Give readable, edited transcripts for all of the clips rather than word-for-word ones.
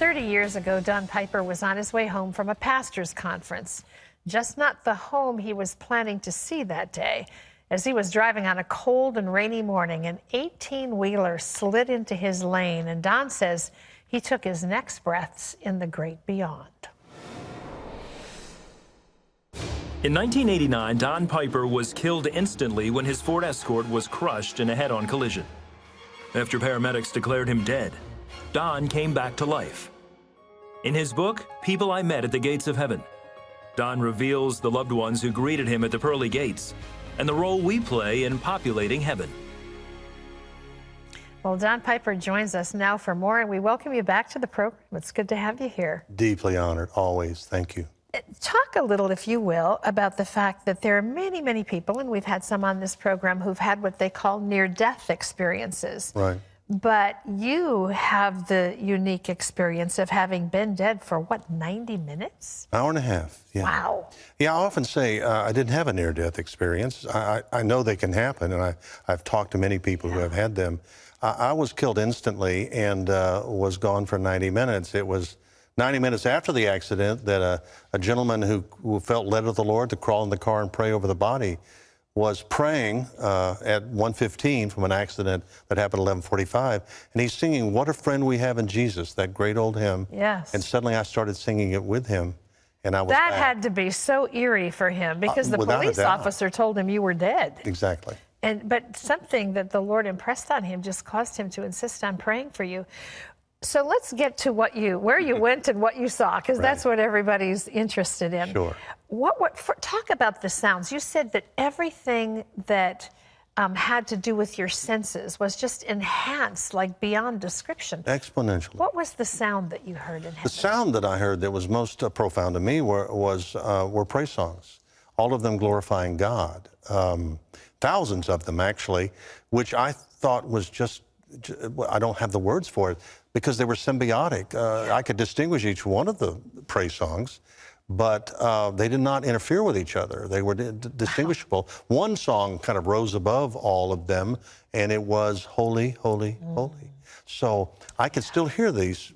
30 years ago, Don Piper was on his way home from a pastor's conference. Just not the home he was planning to see that day. As he was driving on a cold and rainy morning, an 18-wheeler slid into his lane, and Don says he took his next breaths in the great beyond. In 1989, Don Piper was killed instantly when his Ford Escort was crushed in a head-on collision. After paramedics declared him dead, Don came back to life. In his book, People I Met at the Gates of Heaven, Don reveals the loved ones who greeted him at the pearly gates and the role we play in populating heaven. Well, Don Piper joins us now for more, and we welcome you back to the program. It's good to have you here. Deeply honored, always. Thank you. Talk a little, if you will, about the fact that there are many, many people, and we've had some on this program, who've had what they call near-death experiences. Right. But you have the unique experience of having been dead for, what, 90 minutes? Hour and a half, yeah. Wow. Yeah, I often say I didn't have a near-death experience. I know they can happen, and I've talked to many people who have had them. I was killed instantly and was gone for 90 minutes. It was 90 minutes after the accident that a gentleman who felt led of the Lord to crawl in the car and pray over the body was praying at 1:15 from an accident that happened at 11:45, and he's singing "What a Friend We Have in Jesus," that great old hymn. Yes. And suddenly I started singing it with him, and I was That back. had to be so eerie for him, because the without a police doubt. officer told him you were dead. Exactly. But something that the Lord impressed on him just caused him to insist on praying for you. So let's get to where you went and what you saw, because that's what everybody's interested in. Sure. Talk about the sounds. You said that everything that had to do with your senses was just enhanced, like beyond description. Exponentially. What was the sound that you heard in heaven? The sound that I heard that was most profound to me were praise songs, all of them glorifying God. Thousands of them, actually, which I thought was just, I don't have the words for it, because they were symbiotic. I could distinguish each one of the praise songs, but they did not interfere with each other. They were distinguishable. One song kind of rose above all of them, and it was Holy, Holy, Holy. So I can still hear this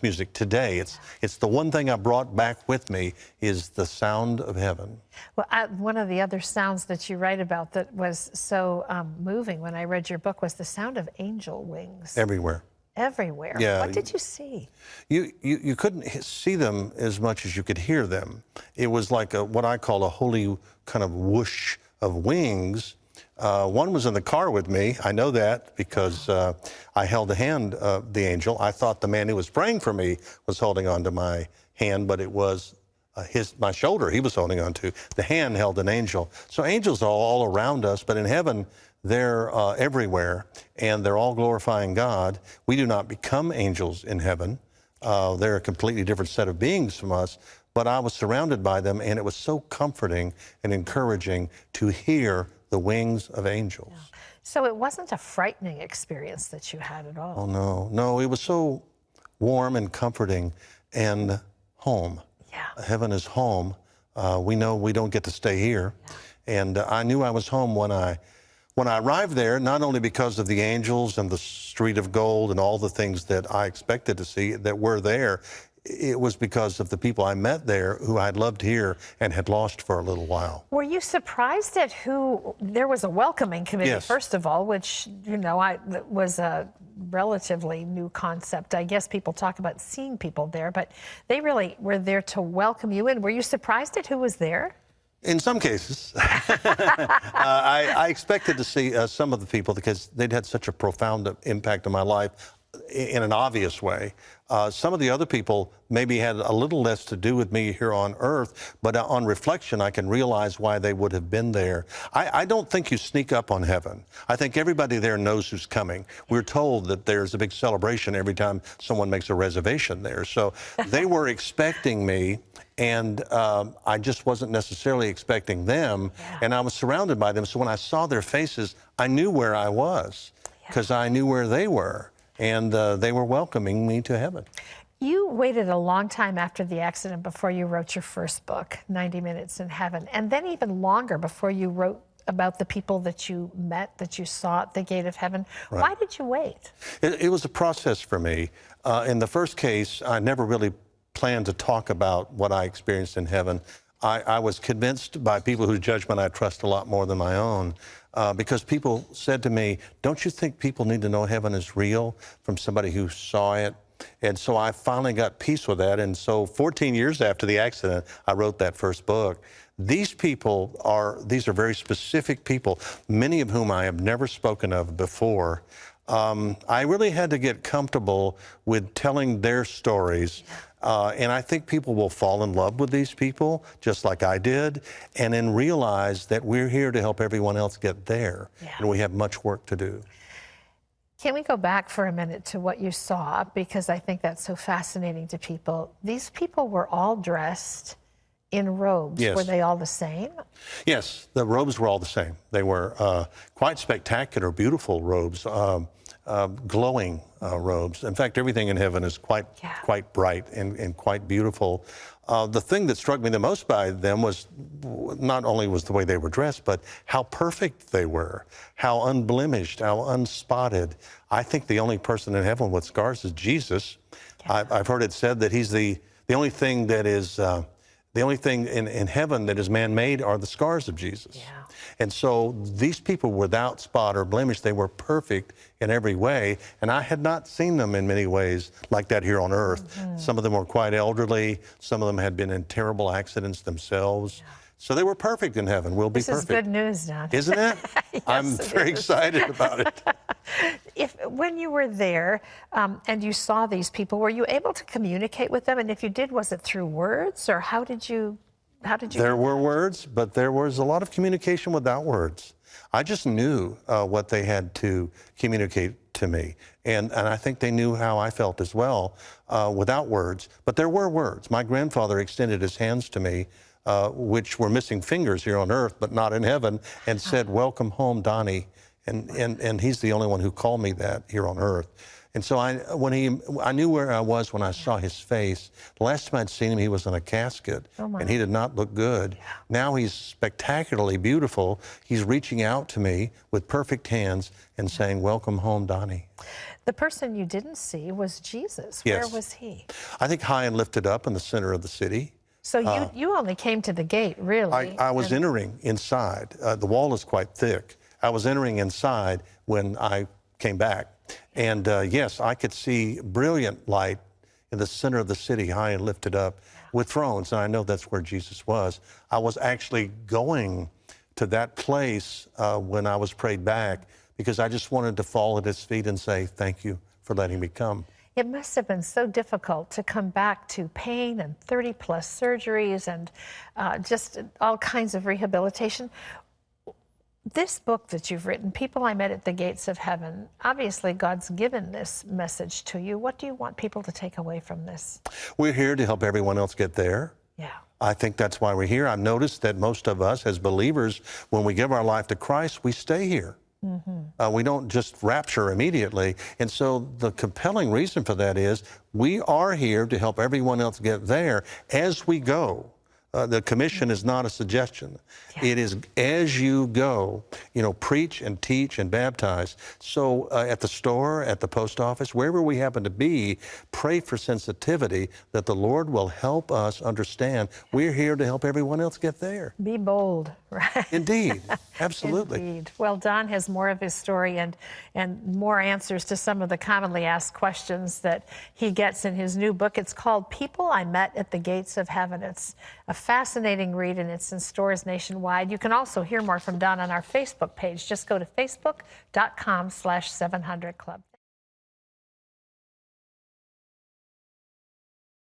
music today. It's the one thing I brought back with me is the sound of heaven. Well, one of the other sounds that you write about that was so moving when I read your book was the sound of angel wings. Everywhere. Everywhere. Yeah. What did you see? You couldn't see them as much as you could hear them. It was like what I call a holy kind of whoosh of wings. One was in the car with me. I know that because I held the hand of the angel. I thought the man who was praying for me was holding on to my hand, but it was my shoulder he was holding on to. The hand held an angel. So angels are all around us, but in heaven, they're everywhere, and they're all glorifying God. We do not become angels in heaven. They're a completely different set of beings from us, but I was surrounded by them, and it was so comforting and encouraging to hear the wings of angels. Yeah. So it wasn't a frightening experience that you had at all? Oh, no. No, it was so warm and comforting and home. Yeah. Heaven is home. We know we don't get to stay here. Yeah. And I knew I was home when I arrived there, not only because of the angels and the street of gold and all the things that I expected to see that were there, it was because of the people I met there who I'd loved here and had lost for a little while. Were you surprised at there was a welcoming committee, Yes. first of all, which, was a relatively new concept. I guess people talk about seeing people there, but they really were there to welcome you in. Were you surprised at who was there? In some cases. I expected to see some of the people because they'd had such a profound impact on my life in an obvious way. Some of the other people maybe had a little less to do with me here on earth, but on reflection, I can realize why they would have been there. I don't think you sneak up on heaven. I think everybody there knows who's coming. We're told that there's a big celebration every time someone makes a reservation there. So they were expecting me, and I just wasn't necessarily expecting them, and I was surrounded by them. So when I saw their faces, I knew where I was because I knew where they were. And they were welcoming me to heaven. You waited a long time after the accident before you wrote your first book, 90 Minutes in Heaven, and then even longer before you wrote about the people that you met, that you saw at the gate of heaven. Right. Why did you wait? It was a process for me. In the first case, I never really planned to talk about what I experienced in heaven. I was convinced by people whose judgment I trust a lot more than my own, because people said to me, don't you think people need to know heaven is real from somebody who saw it? And so I finally got peace with that. And so 14 years after the accident, I wrote that first book. These are very specific people, many of whom I have never spoken of before. I really had to get comfortable with telling their stories. And I think people will fall in love with these people, just like I did, and then realize that we're here to help everyone else get there. Yeah. And we have much work to do. Can we go back for a minute to what you saw? Because I think that's so fascinating to people. These people were all dressed in robes. Yes. Were they all the same? Yes, the robes were all the same. They were quite spectacular, beautiful robes, glowing robes. In fact, everything in heaven is quite bright and quite beautiful. The thing that struck me the most by them was not only was the way they were dressed, but how perfect they were, how unblemished, how unspotted. I think the only person in heaven with scars is Jesus. Yeah. I've heard it said that he's the only thing that is the only thing in heaven that is man-made are the scars of Jesus. Yeah. And so these people without spot or blemish, they were perfect in every way. And I had not seen them in many ways like that here on earth. Mm-hmm. Some of them were quite elderly. Some of them had been in terrible accidents themselves. Yeah. So they were perfect in heaven. We'll be perfect. This is good news, Don. Isn't it? Yes, I'm very excited about it. When you were there and you saw these people, were you able to communicate with them? And if you did, was it through words, or how did you? There were words, but there was a lot of communication without words. I just knew what they had to communicate to me, and I think they knew how I felt as well without words. But there were words. My grandfather extended his hands to me, which were missing fingers here on earth, but not in heaven, and said, "Welcome home, Donnie." And he's the only one who called me that here on earth. And so I knew where I was when I saw his face. The last time I'd seen him, he was in a casket, and he did not look good. Yeah. Now he's spectacularly beautiful. He's reaching out to me with perfect hands and saying, "Welcome home, Donnie." The person you didn't see was Jesus. Yes. Where was he? I think high and lifted up in the center of the city. So you only came to the gate, really? I was entering inside. The wall is quite thick. I was entering inside when I came back. And yes, I could see brilliant light in the center of the city, high and lifted up with thrones. And I know that's where Jesus was. I was actually going to that place when I was prayed back, because I just wanted to fall at his feet and say, "Thank you for letting me come." It must have been so difficult to come back to pain and 30-plus surgeries and just all kinds of rehabilitation. This book that you've written, People I Met at the Gates of Heaven, obviously God's given this message to you. What do you want people to take away from this? We're here to help everyone else get there. Yeah. I think that's why we're here. I've noticed that most of us as believers, when we give our life to Christ, we stay here. Mm-hmm. We don't just rapture immediately. And so the compelling reason for that is we are here to help everyone else get there as we go. The commission is not a suggestion. Yeah. It is as you go, preach and teach and baptize. So at the store, at the post office, wherever we happen to be, pray for sensitivity that the Lord will help us understand we're here to help everyone else get there. Be bold, right? Indeed, absolutely. Indeed. Well, Don has more of his story and more answers to some of the commonly asked questions that he gets in his new book. It's called People I Met at the Gates of Heaven. It's a fascinating read, and it's in stores nationwide. You can also hear more from Don on our Facebook page. Just go to facebook.com/700club.